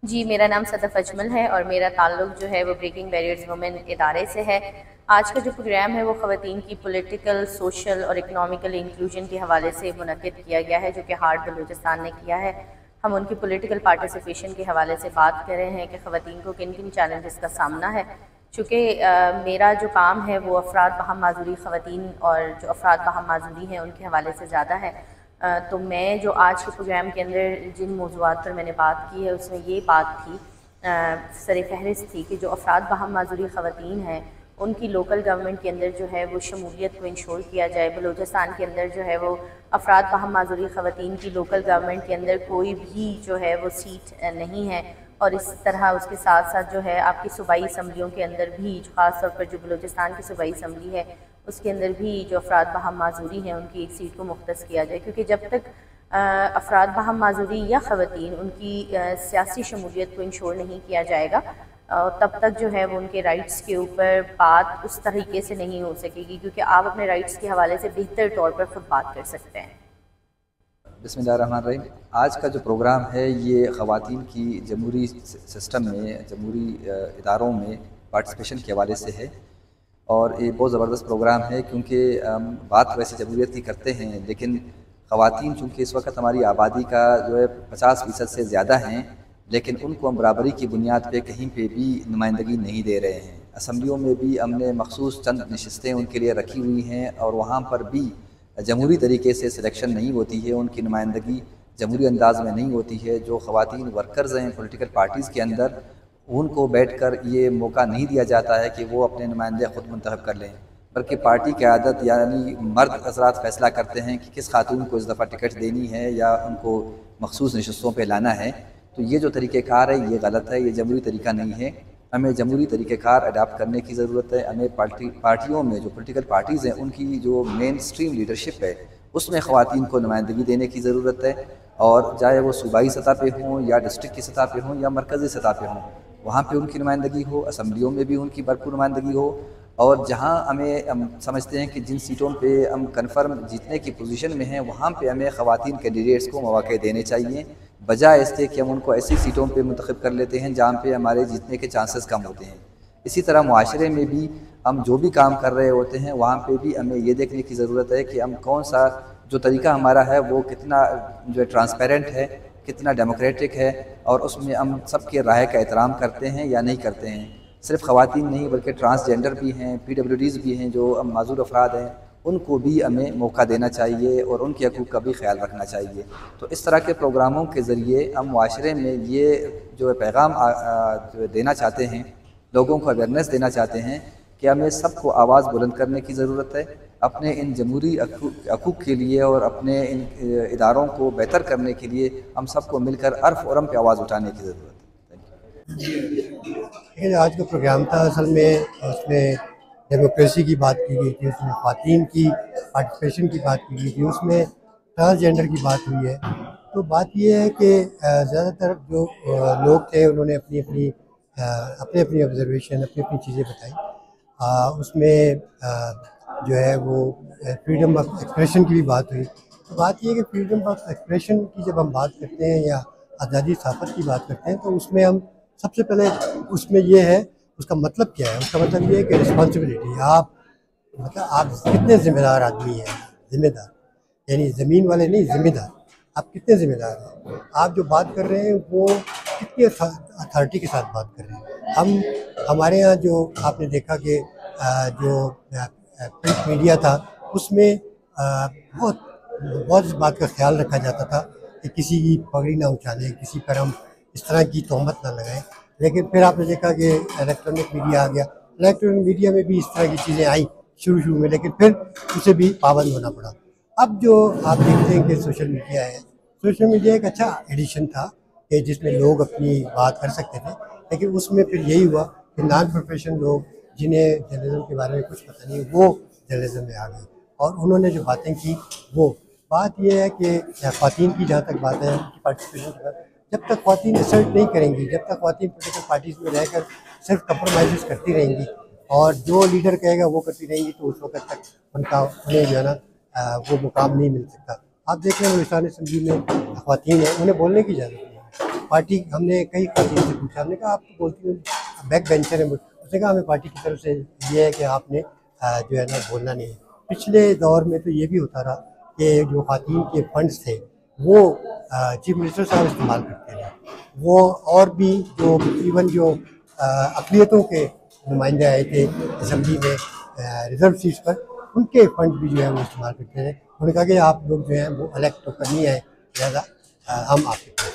जी, मेरा नाम सदफ़ अजमल है और मेरा ताल्लुक़ जो है वो ब्रेकिंग बैरियर्स वुमेन इदारे से है। आज का जो प्रोग्राम है वो ख़वातीन की पॉलिटिकल, सोशल और इकनॉमिकल इंक्लूजन के हवाले से मुनक़्क़िद किया गया है, जो कि हार्ट बलूचिस्तान ने किया है। हम उनकी पॉलिटिकल पार्टिसिपेशन के हवाले से बात कर रहे हैं कि ख़वातीन को किन किन चैलेंजेस का सामना है। चूँकि मेरा जो काम है वो अफ़राद बहम माज़ूरी ख़वातीन और जो अफ़राद बहम माज़ूरी हैं उनके हवाले से ज़्यादा है। तो मैं जो आज के प्रोग्राम के अंदर जिन मौज़ूआत पर मैंने बात की है उसमें ये बात थी, सर फ़हरिस्त थी कि जो अफ़राद बहम माज़ूरी ख़वातीन हैं उनकी लोकल गवर्नमेंट के अंदर जो है वो शमूलियत को इंश्योर किया जाए। बलूचिस्तान के अंदर जो है वो अफ़राद बहम माज़ूरी ख़वातीन की लोकल गवर्नमेंट के अंदर कोई भी जो है वो सीट नहीं है, और इस तरह उसके साथ साथ जो है आपकी सूबाई असम्बलियों के अंदर भी ख़ास तौर पर जो बलूचिस्तान की सूबाई असम्बली है उसके अंदर भी जो अफ़राद बहम माज़ूरी हैं उनकी एक सीट को मुख्तस किया जाए, क्योंकि जब तक अफ़राद बहम माज़ूरी या ख़वातीन उनकी सियासी शमूलियत को इंश्योर नहीं किया जाएगा तब तक जो है वो उनके राइट्स के ऊपर बात उस तरीके से नहीं हो सकेगी, क्योंकि आप अपने राइट्स के हवाले से बेहतर तौर पर ख़ुद बात कर सकते हैं। बिस्मिल्लाहिर्रहमानिर्रहीम। आज का जो प्रोग्राम है ये ख़वातीन की जमहूरी सिस्टम में, जमहूरी इदारों में पार्टिसिपेशन के हवाले से है और ये बहुत ज़बरदस्त प्रोग्राम है, क्योंकि बात वैसे जमहूरियत की करते हैं लेकिन ख़वातीन चूँकि इस वक्त हमारी आबादी का जो है 50% से ज़्यादा हैं, लेकिन उनको हम बराबरी की बुनियाद पे कहीं पे भी नुमाइंदगी नहीं दे रहे हैं। असम्बलियों में भी हमने मखसूस चंद नशस्तें उनके लिए रखी हुई हैं और वहाँ पर भी जमहूरी तरीके से सिलेक्शन नहीं होती है, उनकी नुमाइंदगी जमहूरी अंदाज में नहीं होती है। जो ख़वातीन वर्कर्स हैं पॉलिटिकल पार्टीज़ के अंदर, उनको बैठकर ये मौका नहीं दिया जाता है कि वो अपने नुमाइंदे ख़ुद मुंतखब कर लें, बल्कि पार्टी क़यादत यानी मर्द हज़रात फ़ैसला करते हैं कि किस खातून को इस दफ़ा टिकट देनी है या उनको मखसूस नशस्तों पर लाना है। तो ये जो तरीक़ेकार है ये गलत है, ये जमहूरी तरीका नहीं है। हमें जमहूरी तरीक़ेकार अडाप्ट करने की ज़रूरत है। हमें पार्टियों में जो पॉलिटिकल पार्टीज़ हैं उनकी जो मेन स्ट्रीम लीडरशिप है उसमें ख़वातीन को नुमाइंदगी देने की ज़रूरत है, और चाहे वो सूबाई सतह पे हों या डिस्ट्रिक्ट की सतह पे हों या मरकज़ी सतह पे हों, वहाँ पे उनकी नुमाइंदगी हो, असम्बलियों में भी उनकी भरपूर नुमाइंदगी हो। और जहाँ हम समझते हैं कि जिन सीटों पे हम कन्फर्म जीतने की पोजीशन में हैं वहाँ पे हमें ख़वातीन कैंडिडेट्स को मौक़े देने चाहिए, बजाय इसके कि हम उनको ऐसी सीटों पे मुंतखब कर लेते हैं जहाँ पे हमारे जीतने के चांसेस कम होते हैं। इसी तरह मुआशरे में भी हम जो भी काम कर रहे होते हैं वहाँ पे भी हमें ये देखने की ज़रूरत है कि हम कौन सा जो तरीका हमारा है वो कितना जो है ट्रांसपेरेंट है, कितना डेमोक्रेटिक है, और उसमें हम सबके राय का एहतराम करते हैं या नहीं करते हैं। सिर्फ ख़वातीन नहीं बल्कि ट्रांसजेंडर भी हैं, PWDs भी हैं, जो माज़ूर अफराद हैं, उनको भी हमें मौका देना चाहिए और उनके हकूक़ का भी ख्याल रखना चाहिए। तो इस तरह के प्रोग्रामों के ज़रिए हम माशरे में ये जो पैगाम जो देना चाहते हैं, लोगों को अवेयरनेस देना चाहते हैं कि हमें सबको आवाज़ बुलंद करने की ज़रूरत है अपने इन जमहूरी हकूक़ के लिए, और अपने इन इदारों को बेहतर करने के लिए हम सबको मिलकर अर्फ़ और पे आवाज़ उठाने की ज़रूरत है। लेकिन आज का प्रोग्राम था असल में, उसमें डेमोक्रेसी की बात की गई थी, उसमें ख़वातीन की पार्टिसिपेशन की बात की गई थी, उसमें ट्रांसजेंडर की बात हुई है। तो बात ये है कि ज़्यादातर जो लोग थे उन्होंने अपनी अपनी ऑब्जर्वेशन, अपनी अपनी चीज़ें बताई। उसमें जो है वो फ्रीडम ऑफ एक्सप्रेशन की भी बात हुई। तो बात ये है कि फ्रीडम ऑफ एक्सप्रेशन की जब हम बात करते हैं या आज़ादी सहाफ़त की बात करते हैं तो उसमें हम सबसे पहले उसमें ये है, उसका मतलब क्या है? उसका मतलब ये है कि रिस्पॉन्सिबिलिटी, आप मतलब आप कितने ज़िम्मेदार आदमी हैं, ज़िम्मेदार यानी ज़मीन वाले नहीं, ज़िम्मेदार। आप कितने ज़िम्मेदार हैं? आप जो बात कर रहे हैं वो कितनी अथॉरिटी के साथ बात कर रहे हैं? हमारे यहाँ जो आपने देखा कि जो प्रिंट मीडिया था उसमें बहुत बहुत इस बात का ख्याल रखा जाता था कि किसी की पगड़ी ना उछालें, किसी पर हम इस तरह की तोहमत ना लगाएं। लेकिन फिर आपने देखा कि इलेक्ट्रॉनिक मीडिया आ गया। इलेक्ट्रॉनिक मीडिया में भी इस तरह की चीज़ें आई शुरू में, लेकिन फिर उसे भी पाबंद होना पड़ा। अब जो आप देखते हैं कि सोशल मीडिया है, सोशल मीडिया एक अच्छा एडिशन था कि जिसमें लोग अपनी बात कर सकते थे, लेकिन उसमें फिर यही हुआ कि नॉन प्रोफेशनल लोग जिन्हें जर्नलिज्म के बारे में कुछ पता नहीं, वो जर्नलिज्म में आ गए और उन्होंने जो बातें की वो बात यह है कि ख़वातीन की जहाँ तक बात है उनकी पार्टिसिपेशन की बात, जब तक ख़वातीन असर्ट नहीं करेंगी, जब तक ख़वातीन पॉलिटिकल पार्टीज़ में रहकर सिर्फ कंप्रोमाइज़ करती रहेंगी और जो लीडर कहेगा वो करती रहेंगी, तो उस वक्त तक उन्हें जो है ना वो मुकाम नहीं मिल सकता। आप देख रहे हैं बलूचिस्तान असेंबली में ख़वातीन हैं, उन्हें बोलने की इजाज़त नहीं है। पार्टी हमने कई खातिन से पूछा, हमने कहा आप तो बोलती हो बैक बेंचर है, उसने कहा हमें पार्टी की तरफ से ये है कि आपने जो है ना बोलना नहीं है। पिछले दौर में तो ये भी होता रहा कि जो खातिन के फंड्स थे वो चीफ मिनिस्टर साहब इस्तेमाल करते रहे, वो और भी जो तकरीबन जो अक़लियतों के नुमाइंदे आए थे असम्बली में रिजर्व सीट्स पर, उनके फंड भी जो है वो इस्तेमाल करते रहे। उन्होंने कहा कि आप लोग जो हैं वो इलेक्ट तो करनी है, लिहाजा हम आपके पास